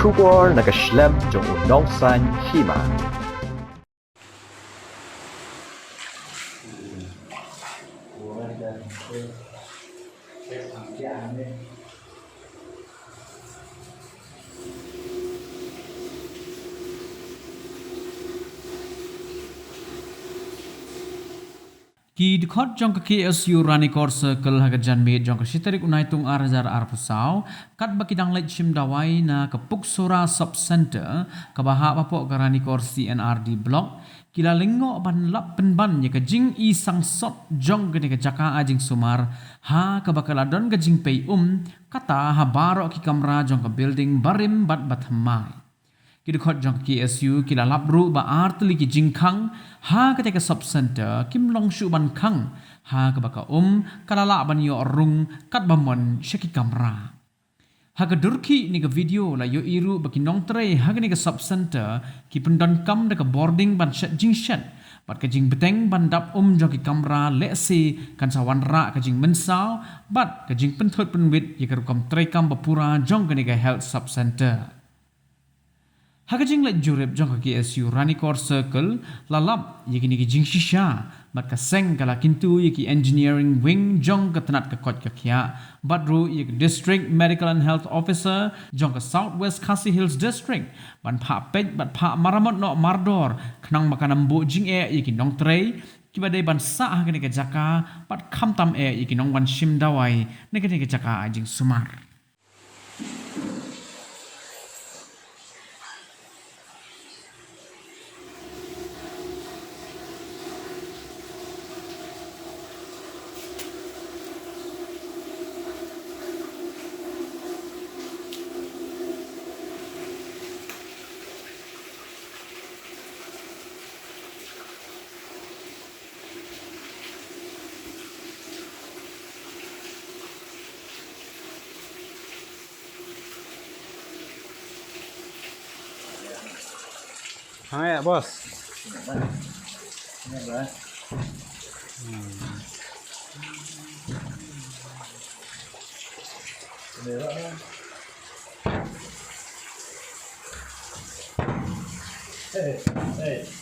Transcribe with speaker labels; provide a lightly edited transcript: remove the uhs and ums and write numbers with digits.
Speaker 1: 出国那个 Schlemm 中有农山 Hima。Ki
Speaker 2: dikhot jong ke KSU Ranikor Circle haga janbe jong ke sitarik unai tung arazar arpusau kat bakidang leit shim dawai na ke Puksora Sub Center ke bahak papok ke Ranikor CNRD Block kila lengo ban lap penban ye ke jing Isangsot jong ke jaka ajing sumar ha ke bakaladon ke jing pei kata ha barok ki kamera jong ke building barim bat bathamai. Kidukhot jong KSU kila labru ba artli ki jingkhang ha ketika sub center kim long shu ban khang ha ke baka kalala ban yo rung kat bamon shaki kamera ha ke durki ni ke video la yo iru baki nong tre ha ke ni ke sub center ki pendon kam de ke boarding ban shat jing shat bat ke jing beteng ban dap jong ki kamera le se kan sawan ra ke jing mensau bat ke jing penthot penwit ye ke kam tre kam bapura jong ke ni ke health sub center. Hakajing let jurep jong ke KSU Ranikor Circle lalap yeki ni jing shisha bat ka seng kala Kyntu yeki engineering wing jong ke tenat ke kot ke kya badru yeki district medical and health officer jong ke southwest Khasi Hills district ban pha Peit bat pha Maramot no mardor knang makanam bo jing yeki nong trei kibadai ban sa ha ke jaka bat kham tam yeki nong ban shim dawai ne ke jaka ajing sumar.
Speaker 3: Hai ya bos.
Speaker 4: Hey.